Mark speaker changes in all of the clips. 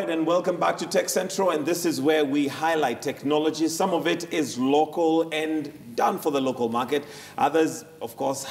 Speaker 1: right, and welcome back to Tech Central, and this is where we highlight technology. Some of it is local and done for the local market. Others, of course,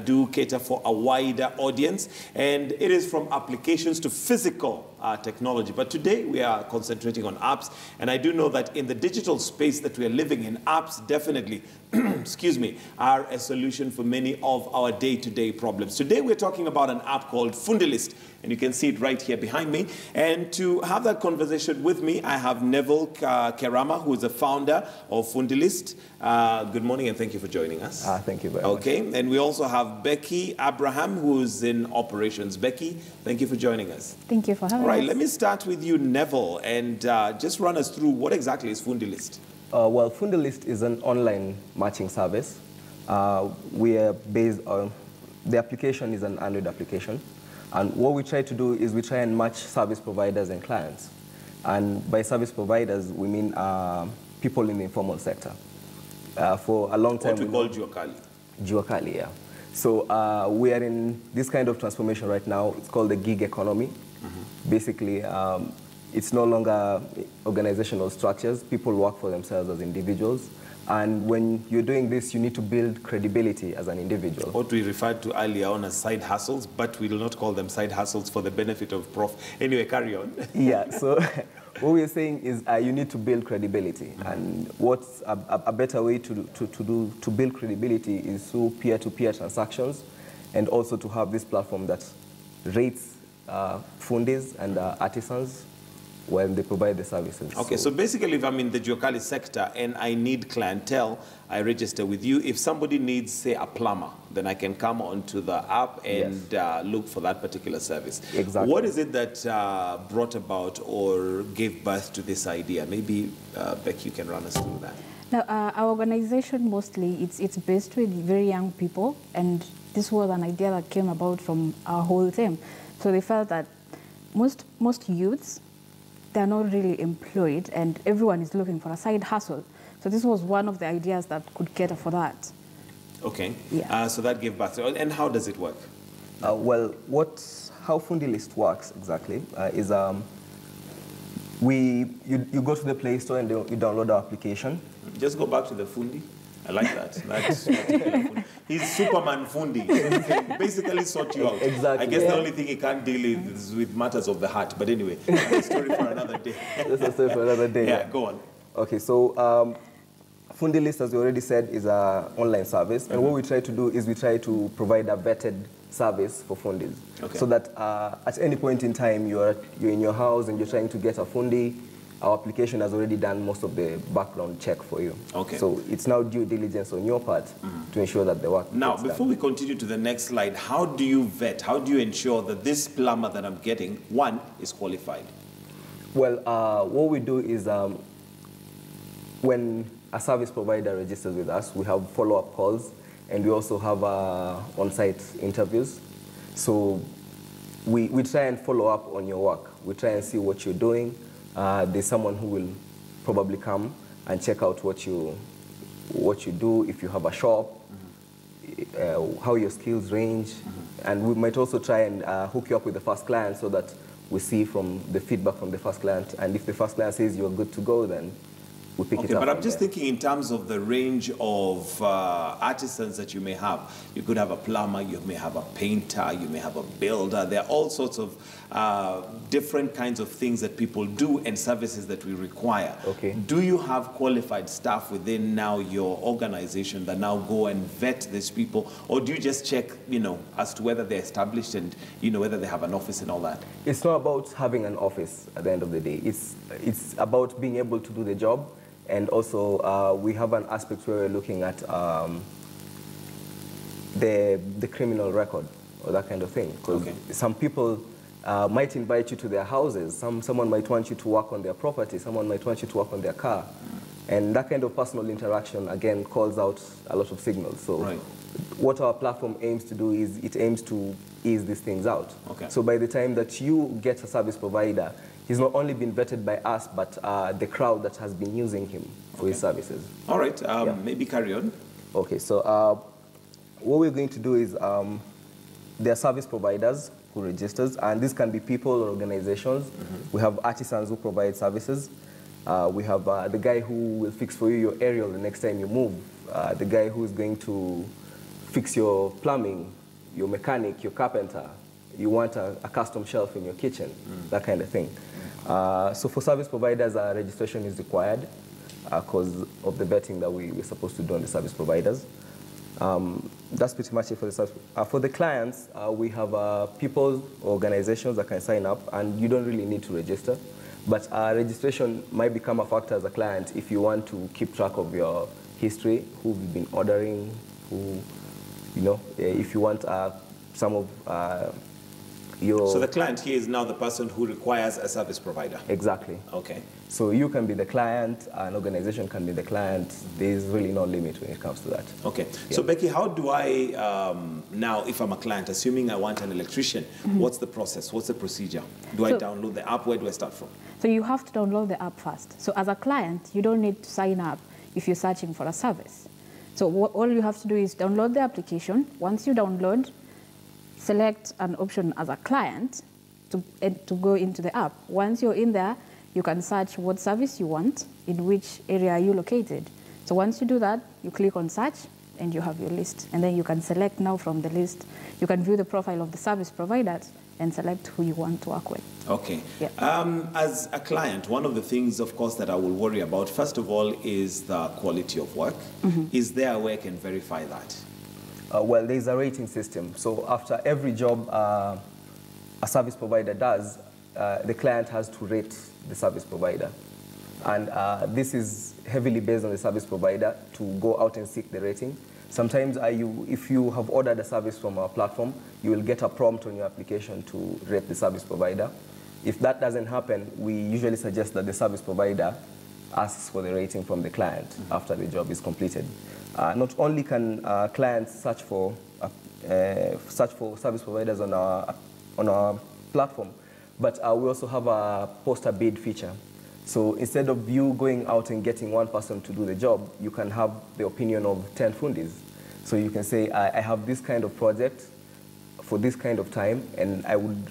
Speaker 1: do cater for a wider audience, and it is from applications to physical technology. But today we are concentrating on apps, and I do know that in the digital space that we are living in, apps definitely, excuse me, are a solution for many of our day-to-day problems. Today we're talking about an app called Fundilist, and you can see it right here behind me. And to have that conversation with me, I have Neville Kerama, who is the founder of Fundilist. Good morning, and thank you for joining us.
Speaker 2: Thank you very much.
Speaker 1: Okay, and we also have Becky Abraham, who's in operations. Becky, thank you for joining us.
Speaker 3: Thank you for having us.
Speaker 1: All right, let me start with you, Neville, and just run us through what exactly is Fundilist.
Speaker 2: Well, Fundilist is an online matching service. We are based on, the application is an Android application. And what we try to do is we try and match service providers and clients. And by service providers, we mean people in the informal sector. For a long time,
Speaker 1: what we call Juakali.
Speaker 2: Juakali, yeah. So we are in this kind of transformation right now. It's called the gig economy. Mm-hmm. Basically, it's no longer organizational structures. People work for themselves as individuals. And when you're doing this, you need to build credibility as an individual.
Speaker 1: What we referred to earlier on as side hustles, but we will not call them side hustles for the benefit of prof. Anyway, carry on.
Speaker 2: Yeah, so what we're saying is you need to build credibility. Mm-hmm. And what's a better way to build credibility is through peer-to-peer transactions, and also to have this platform that rates fundis and artisans when they provide the services.
Speaker 1: Okay, so basically if I'm in the Juakali sector and I need clientele, I register with you. If somebody needs, say, a plumber, then I can come onto the app and yes, look for that particular service.
Speaker 2: Exactly.
Speaker 1: What is it that brought about or gave birth to this idea? Maybe, Becky, you can run us through that.
Speaker 3: Now, our organization mostly, it's based with very young people, and this was an idea that came about from our whole team. So they felt that most youths, they're not really employed, and everyone is looking for a side hustle. So this was one of the ideas that could cater for that.
Speaker 1: Okay.
Speaker 3: Yeah.
Speaker 1: So that gave birth. And how does it work?
Speaker 2: Well, how Fundilist works exactly is you go to the Play Store and you download our application.
Speaker 1: Just go back to the Fundi. I like that. That's Fundi. He's Superman Fundi. He can basically sort you out.
Speaker 2: Exactly.
Speaker 1: I guess the only thing he can't deal is with matters of the heart. But anyway, that's a story for another day.
Speaker 2: That's a story for another day.
Speaker 1: Yeah, go on.
Speaker 2: Okay, so Fundilist, as we already said, is an online service. Mm-hmm. And what we try to do is we try to provide a vetted service for fundis. Okay. So that at any point in time, you're in your house and you're trying to get a fundi, our application has already done most of the background check for you. Okay. So it's now due diligence on your part to ensure that the work
Speaker 1: Now, before we continue to the next slide, how do you vet, how do you ensure that this plumber that I'm getting, one, is qualified?
Speaker 2: Well, what we do is when a service provider registers with us, we have follow-up calls, and we also have on-site interviews. So we try and follow up on your work. We try and see what you're doing. There's someone who will probably come and check out what you do, if you have a shop, how your skills range, and we might also try and hook you up with the first client so that we see from the feedback from the first client, and if the first client says you're good to go, then we pick it up.
Speaker 1: But I'm just thinking in terms of the range of artisans that you may have. You could have a plumber, you may have a painter, you may have a builder. There are all sorts of different kinds of things that people do and services that we require. Okay. Do you have qualified staff within now your organization that now go and vet these people, or do you just check, as to whether they're established and, whether they have an office and all that?
Speaker 2: It's not about having an office at the end of the day. It's about being able to do the job. And also, we have an aspect where we're looking at the criminal record or that kind of thing. Because some people might invite you to their houses. Someone might want you to work on their property. Someone might want you to work on their car. And that kind of personal interaction, again, calls out a lot of signals. So what our platform aims to do is it aims to ease these things out. Okay. So by the time that you get a service provider, he's not only been vetted by us, but the crowd that has been using him for his services.
Speaker 1: All right, maybe carry on.
Speaker 2: Okay, so what we're going to do is there are service providers who who registers, and this can be people or organizations. We have artisans who provide services. We have the guy who will fix for you your aerial the next time you move, the guy who is going to fix your plumbing, your mechanic, your carpenter. You want a custom shelf in your kitchen, that kind of thing. So for service providers, registration is required because of the vetting that we're supposed to do on the service providers. That's pretty much it for the service. For the clients, we have people, organizations that can sign up, and you don't really need to register. But registration might become a factor as a client if you want to keep track of your history, who you've been ordering, who, you know, if you want some of your...
Speaker 1: So the client here is now the person who requires a service provider?
Speaker 2: Exactly.
Speaker 1: Okay.
Speaker 2: So you can be the client, an organization can be the client. There's really no limit when it comes to that.
Speaker 1: Okay.
Speaker 2: Yeah.
Speaker 1: So Becky, how do I, now if I'm a client, assuming I want an electrician, what's the process? What's the procedure? Do I download the app? Where do I start from?
Speaker 3: So you have to download the app first. So as a client, you don't need to sign up if you're searching for a service. So all you have to do is download the application. Once you download, select an option as a client to go into the app. Once you're in there, you can search what service you want, in which area are you located. So once you do that, you click on search, and you have your list. And then you can select now from the list. You can view the profile of the service providers and select who you want to work with.
Speaker 1: Okay.
Speaker 3: Yeah.
Speaker 1: As a client, one of the things, of course, that I will worry about, first of all, is the quality of work. Is there a way I can verify that?
Speaker 2: Well, there's a rating system. So after every job a service provider does, the client has to rate the service provider. And this is heavily based on the service provider to go out and seek the rating. Sometimes if you have ordered a service from our platform, you will get a prompt on your application to rate the service provider. If that doesn't happen, we usually suggest that the service provider asks for the rating from the client after the job is completed. Not only can clients search for service providers on our platform, but we also have a poster bid feature. So instead of you going out and getting one person to do the job, you can have the opinion of 10 fundis. So you can say, I have this kind of project for this kind of time, and I would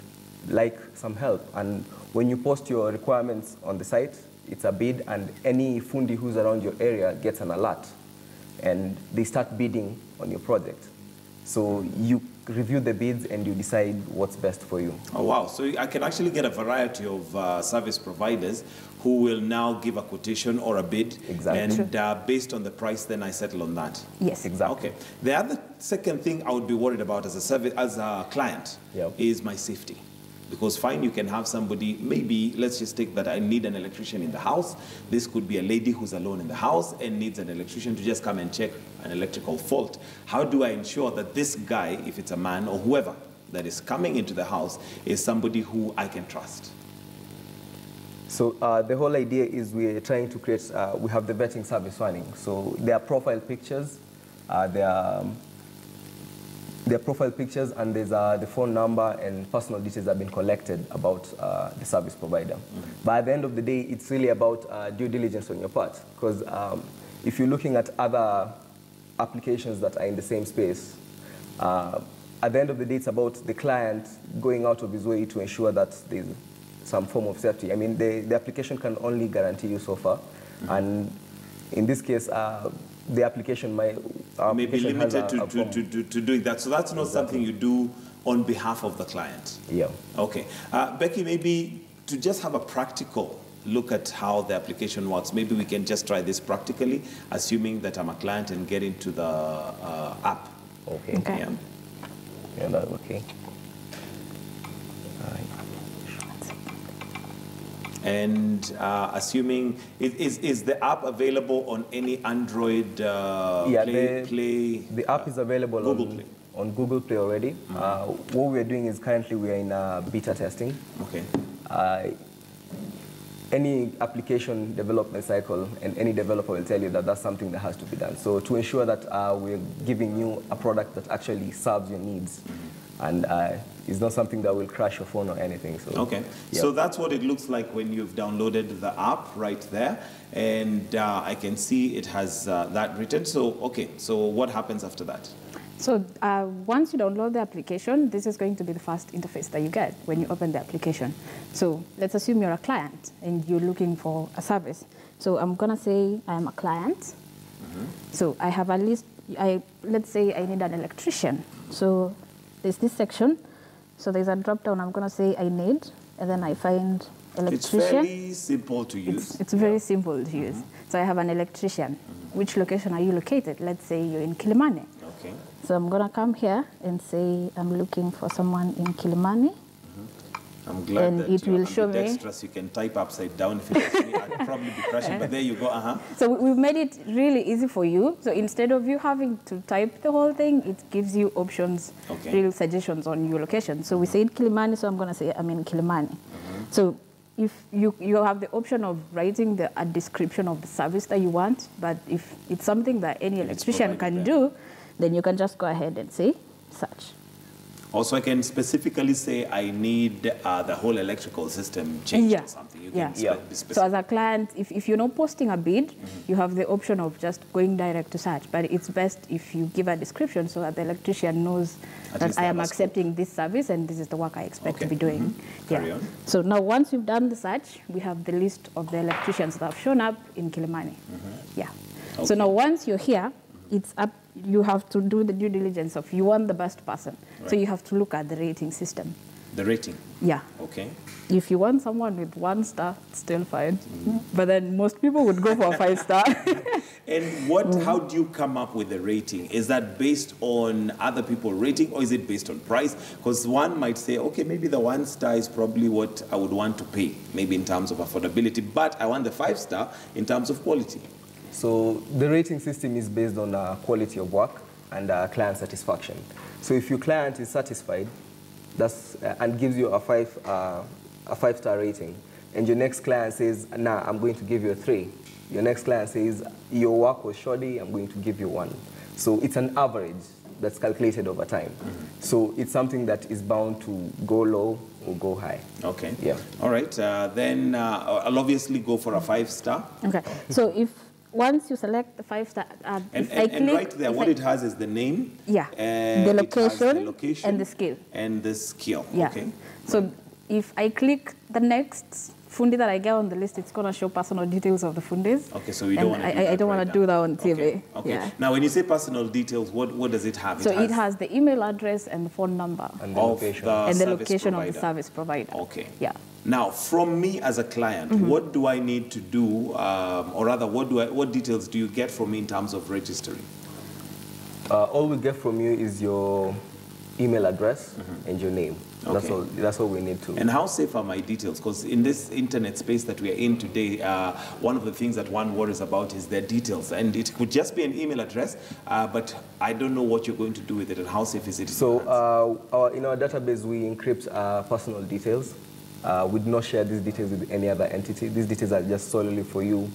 Speaker 2: like some help. And when you post your requirements on the site, it's a bid, and any fundi who's around your area gets an alert, and they start bidding on your project. So you review the bids and you decide what's best for you.
Speaker 1: Oh, wow. So I can actually get a variety of service providers who will now give a quotation or a bid.
Speaker 2: Exactly.
Speaker 1: And based on the price, then I settle on that.
Speaker 3: Yes.
Speaker 2: Exactly.
Speaker 1: Okay. The other second thing I would be worried about as a client is my safety. Because fine, you can have somebody, maybe, let's just take that I need an electrician in the house. This could be a lady who's alone in the house and needs an electrician to just come and check an electrical fault. How do I ensure that this guy, if it's a man or whoever that is coming into the house, is somebody who I can trust?
Speaker 2: So the whole idea is we're trying to create, we have the vetting service running. So there are profile pictures, there are profile pictures, and there's the phone number and personal details that have been collected about the service provider. But at the end of the day, it's really about due diligence on your part. Because if you're looking at other applications that are in the same space, at the end of the day, it's about the client going out of his way to ensure that there's some form of safety. I mean, the application can only guarantee you so far. And in this case, the application may
Speaker 1: be limited to doing that. So that's not something you do on behalf of the client.
Speaker 2: Yeah.
Speaker 1: Okay. Becky, maybe to just have a practical look at how the application works, maybe we can just try this practically, assuming that I'm a client and get into the app.
Speaker 2: Okay.
Speaker 3: Okay.
Speaker 1: Yeah.
Speaker 2: Yeah, that's okay.
Speaker 1: And assuming, is the app available on any Android Play?
Speaker 2: The app is available on Google Play already. What we're doing is currently we're in beta testing.
Speaker 1: Okay.
Speaker 2: Any application development cycle, and any developer will tell you that that's something that has to be done. So to ensure that we're giving you a product that actually serves your needs, and it's not something that will crash your phone or anything. So,
Speaker 1: okay. Yeah. So that's what it looks like when you've downloaded the app right there. And I can see it has that written. So, okay. So what happens after that?
Speaker 3: So once you download the application, this is going to be the first interface that you get when you open the application. So let's assume you're a client and you're looking for a service. So I'm going to say I'm a client. So I have a list. Let's say I need an electrician. So there's this section. So there's a drop down. I'm going to say I need, and then I find electrician.
Speaker 1: It's fairly simple to use.
Speaker 3: It's very simple to use. So I have an electrician. Which location are you located? Let's say you're in Kilimani.
Speaker 1: Okay.
Speaker 3: So I'm going to come here and say I'm looking for someone in Kilimani.
Speaker 1: I'm glad
Speaker 3: and
Speaker 1: that
Speaker 3: it will show me.
Speaker 1: Extras you can type upside down. If it was me, I'd probably be crashing. But there you go.
Speaker 3: So we've made it really easy for you. So instead of you having to type the whole thing, it gives you options, real suggestions on your location. So we said Kilimani, so I'm going to say I'm in Kilimani. So if you have the option of writing a description of the service that you want, but if it's something that any electrician can do, then you can just go ahead and say search.
Speaker 1: Also, I can specifically say I need the whole electrical system changed or something. You can be specific. So
Speaker 3: as a client, if you're not posting a bid, you have the option of just going direct to search. But it's best if you give a description so that the electrician knows that I am accepting this service and this is the work I expect to be doing.
Speaker 1: Carry on.
Speaker 3: So now once you've done the search, we have the list of the electricians that have shown up in Kilimani. So now once you're here, it's up. You have to do the due diligence of you want the best person. So you have to look at the rating system.
Speaker 1: The rating?
Speaker 3: Yeah.
Speaker 1: Okay.
Speaker 3: If you want someone with 1 star, it's still fine. But then most people would go for a 5 star.
Speaker 1: And how do you come up with the rating? Is that based on other people rating or is it based on price? Because one might say, okay, maybe the 1 star is probably what I would want to pay, maybe in terms of affordability, but I want the 5 star in terms of quality.
Speaker 2: So the rating system is based on quality of work and client satisfaction. So if your client is satisfied, and gives you a 5-star rating, and your next client says, nah, I'm going to give you a 3. Your next client says, your work was shoddy, I'm going to give you 1. So it's an average that's calculated over time. So it's something that is bound to go low or go high.
Speaker 1: Okay.
Speaker 2: Yeah.
Speaker 1: All right. Then I'll obviously go for a 5-star.
Speaker 3: Okay. So once you select the 5-star,
Speaker 1: and right there, what it has is the name.
Speaker 3: Yeah. The location and the skill.
Speaker 1: And the skill.
Speaker 3: Yeah.
Speaker 1: Okay.
Speaker 3: So if I click the next fundi that I get on the list, it's going to show personal details of the fundis.
Speaker 1: Okay, so we don't want to do that.
Speaker 3: I don't want to do that on TV.
Speaker 1: Okay. Okay.
Speaker 3: Yeah.
Speaker 1: Now, when you say personal details, what does it have?
Speaker 3: So it has the email address and the phone number.
Speaker 2: And the location.
Speaker 3: And the location of the service provider.
Speaker 1: Okay.
Speaker 3: Yeah.
Speaker 1: Now, from me as a client, what do I need to do, or rather, what details do you get from me in terms of registering?
Speaker 2: All we get from you is your email address and your name. Okay. That's all we need to.
Speaker 1: And how safe are my details? Because in this internet space that we are in today, one of the things that one worries about is their details. And it could just be an email address, but I don't know what you're going to do with it and how safe is it?
Speaker 2: So in our database, we encrypt personal details. We do not share these details with any other entity. These details are just solely for you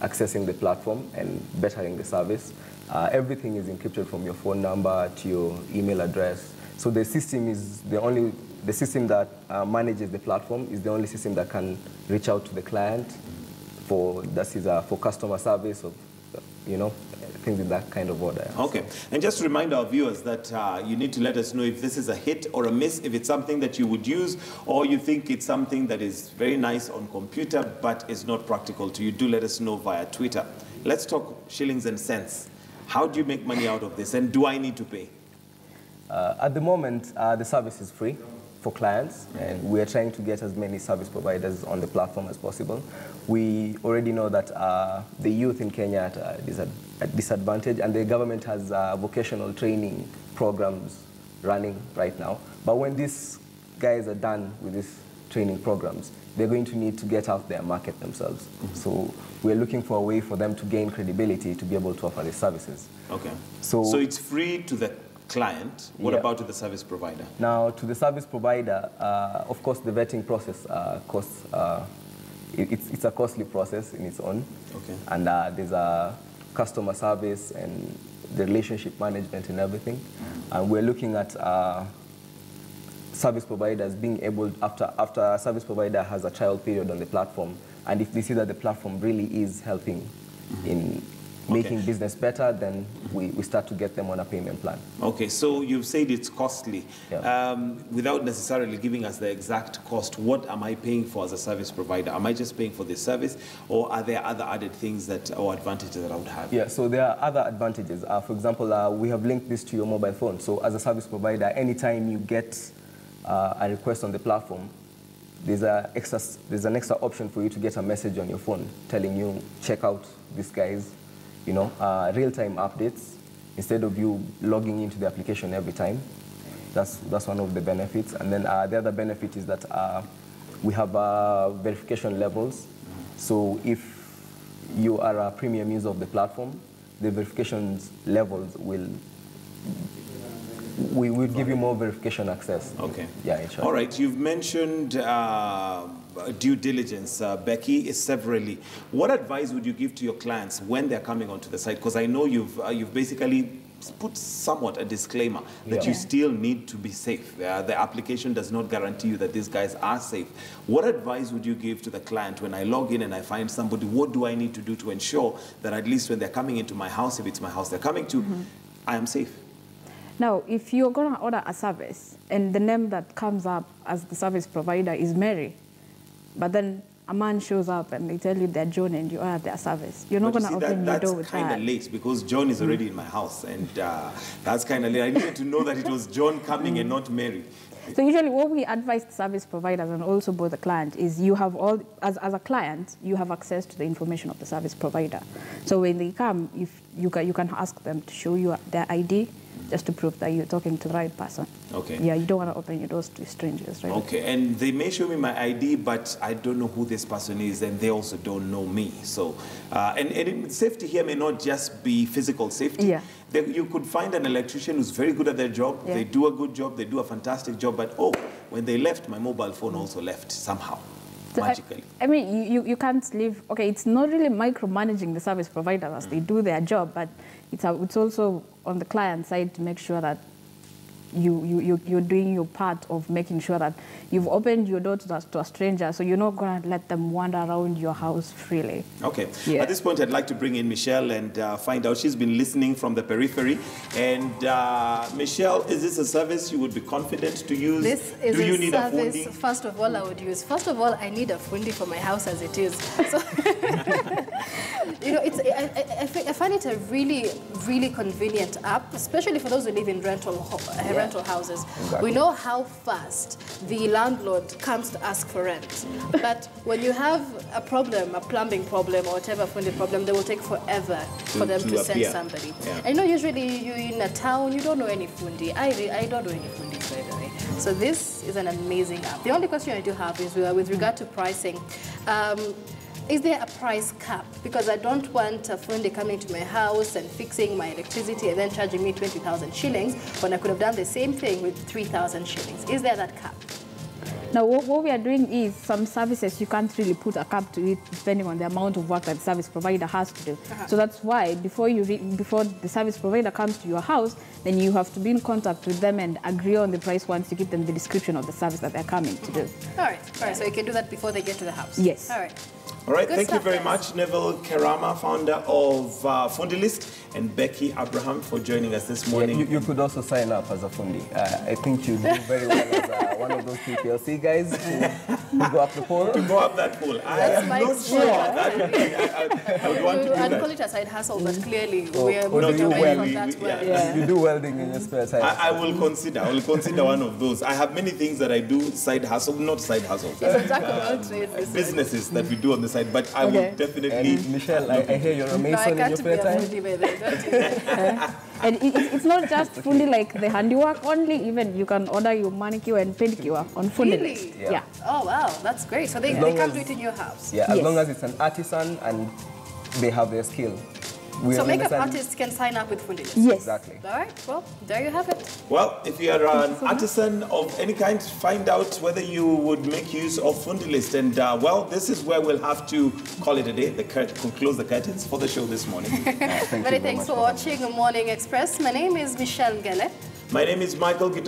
Speaker 2: accessing the platform and bettering the service. Everything is encrypted from your phone number to your email address. So the system is the system that manages the platform is the only system that can reach out to the client for customer service or, things in that kind of order.
Speaker 1: Okay. And just to remind our viewers that you need to let us know if this is a hit or a miss, if it's something that you would use, or you think it's something that is very nice on computer but is not practical to you. Do let us know via Twitter. Let's talk shillings and cents. How do you make money out of this, and do I need to pay?
Speaker 2: At the moment, the service is free for clients, and we are trying to get as many service providers on the platform as possible. We already know that the youth in Kenya are at disadvantage, and the government has vocational training programs running right now. But when these guys are done with these training programs, they're going to need to get out there and market themselves. So we're looking for a way for them to gain credibility to be able to offer these services. Okay. So
Speaker 1: it's free to the client. What about to the service provider?
Speaker 2: Now, to the service provider, of course, the vetting process costs. It's a costly process in its own. Okay. And there's a customer service and the relationship management and everything. And we're looking at service providers being able, after a service provider has a trial period on the platform, and if they see that the platform really is helping in making business better, then we start to get them on a payment plan.
Speaker 1: Okay, so you've said it's costly.
Speaker 2: Yeah.
Speaker 1: Without necessarily giving us the exact cost, what am I paying for as a service provider? Am I just paying for this service, or are there other added things that or advantages that I would have?
Speaker 2: Yeah, so there are other advantages. For example, we have linked this to your mobile phone. So as a service provider, anytime you get a request on the platform, there's an extra option for you to get a message on your phone telling you, check out these guys, you know, real-time updates instead of you logging into the application every time. That's one of the benefits. And then the other benefit is that we have verification levels. So if you are a premium user of the platform, the verification levels will give you more verification access.
Speaker 1: Okay.
Speaker 2: Yeah, in short.
Speaker 1: All right. You've mentioned due diligence, Becky, severally. What advice would you give to your clients when they're coming onto the site? Because I know you've basically put somewhat a disclaimer that you still need to be safe. The application does not guarantee you that these guys are safe. What advice would you give to the client when I log in and I find somebody? What do I need to do to ensure that at least when they're coming into my house, if it's my house they're coming to, I am safe?
Speaker 3: Now, if you're going to order a service and the name that comes up as the service provider is Mary, but then a man shows up and they tell you they're John and you are their service, you're not going to open your door with that.
Speaker 1: That's kind of late because John is already in my house, and that's kind of late. I needed to know that it was John coming and not Mary.
Speaker 3: So usually what we advise the service providers and also both the client is you have all, as a client, you have access to the information of the service provider. So when they come, if you can ask them to show you their ID, just to prove that you're talking to the right person.
Speaker 1: Okay.
Speaker 3: Yeah, you don't want to open your doors to strangers, right?
Speaker 1: Okay, and they may show me my ID, but I don't know who this person is, and they also don't know me. So, and safety here may not just be physical safety.
Speaker 3: Yeah.
Speaker 1: You could find an electrician who's very good at their job.
Speaker 3: Yeah.
Speaker 1: They do a good job. They do a fantastic job. But, oh, when they left, my mobile phone also left somehow.
Speaker 3: So
Speaker 1: magically.
Speaker 3: I mean, you can't live. Okay, it's not really micromanaging the service providers as they do their job, but it's also on the client side to make sure that you're doing your part of making sure that you've opened your door to a stranger, so you're not going to let them wander around your house freely.
Speaker 1: Okay.
Speaker 3: Yeah.
Speaker 1: At this point, I'd like to bring in Michelle and find out. She's been listening from the periphery. And Michelle, is this a service you would be confident to use?
Speaker 4: This is
Speaker 1: Do you
Speaker 4: a
Speaker 1: need
Speaker 4: service,
Speaker 1: a fundi?
Speaker 4: first of all, I would use. First of all, I need a fundi for my house as it is. So, you know, I find it a really, really convenient app, especially for those who live in rental houses.
Speaker 2: Exactly.
Speaker 4: We know how fast the landlord comes to ask for rent. But when you have a problem, a plumbing problem or whatever fundi problem, they will take forever for them to send
Speaker 1: appear.
Speaker 4: somebody.
Speaker 1: Yeah.
Speaker 4: I know usually you're in a town, you don't know any fundi. I don't know any fundi, by the way. So this is an amazing app. The only question I do have is with regard to pricing. Is there a price cap? Because I don't want a fundi coming to my house and fixing my electricity and then charging me 20,000 shillings when I could have done the same thing with 3,000 shillings. Is there that cap?
Speaker 3: Now, what we are doing is some services you can't really put a cap to it depending on the amount of work that the service provider has to do. So that's why before the service provider comes to your house, then you have to be in contact with them and agree on the price once you give them the description of the service that they're coming to do.
Speaker 4: All right. So you can do that before they get to the house?
Speaker 3: Yes.
Speaker 4: All right.
Speaker 1: All right,
Speaker 4: Good
Speaker 1: thank you
Speaker 4: stuff,
Speaker 1: very
Speaker 4: guys.
Speaker 1: much, Neville Kerama, founder of Fundilist, and Becky Abraham for joining us this morning.
Speaker 2: You could also sign up as a fundi. I think you do very well as one of those PPLC guys who go up the pole.
Speaker 1: To go up that pool. I
Speaker 4: That's
Speaker 1: am
Speaker 4: my
Speaker 1: not sure.
Speaker 4: experience.
Speaker 1: I would want to do
Speaker 4: I'd
Speaker 1: that.
Speaker 4: call it a side hustle, but clearly we are
Speaker 2: or do
Speaker 4: moving
Speaker 2: you
Speaker 4: away
Speaker 2: weld?
Speaker 4: from that well.
Speaker 1: Yeah.
Speaker 2: You do welding in your spare time.
Speaker 1: I will consider. I will consider one of those. I have many things that I do side hustle, not side hustle.
Speaker 4: It's a jack of all trades. this one.
Speaker 1: Businesses that we do on the side, but I will definitely.
Speaker 2: And Michelle, I hear you're a
Speaker 4: No, I
Speaker 2: mason in your
Speaker 4: can't be
Speaker 2: spare
Speaker 4: a
Speaker 2: time.
Speaker 4: foodie by then, don't you?
Speaker 3: And it's not just Fundi like the handiwork only, even you can order your manicure and pedicure on Fundilist.
Speaker 4: Really?
Speaker 3: Yeah.
Speaker 4: Oh, wow, that's great. So they
Speaker 2: long
Speaker 4: come
Speaker 2: as-
Speaker 4: do it in your house.
Speaker 2: Yeah, as
Speaker 3: Yes.
Speaker 2: long as it's an artisan and they have their skill.
Speaker 4: So makeup
Speaker 2: understand-
Speaker 4: artists can sign up with Fundilist?
Speaker 3: Yes.
Speaker 2: Exactly.
Speaker 4: All right, well, there you have it.
Speaker 1: Well, if you are an artisan of any kind, find out whether you would make use of Fundilist. And well, this is where we'll have to call it a day. We'll close the curtains for the show this morning.
Speaker 2: Thank you
Speaker 4: Many
Speaker 2: very
Speaker 4: thanks
Speaker 2: much
Speaker 4: for watching Morning Express. My name is Michelle Gele.
Speaker 1: My name is Michael Guitar.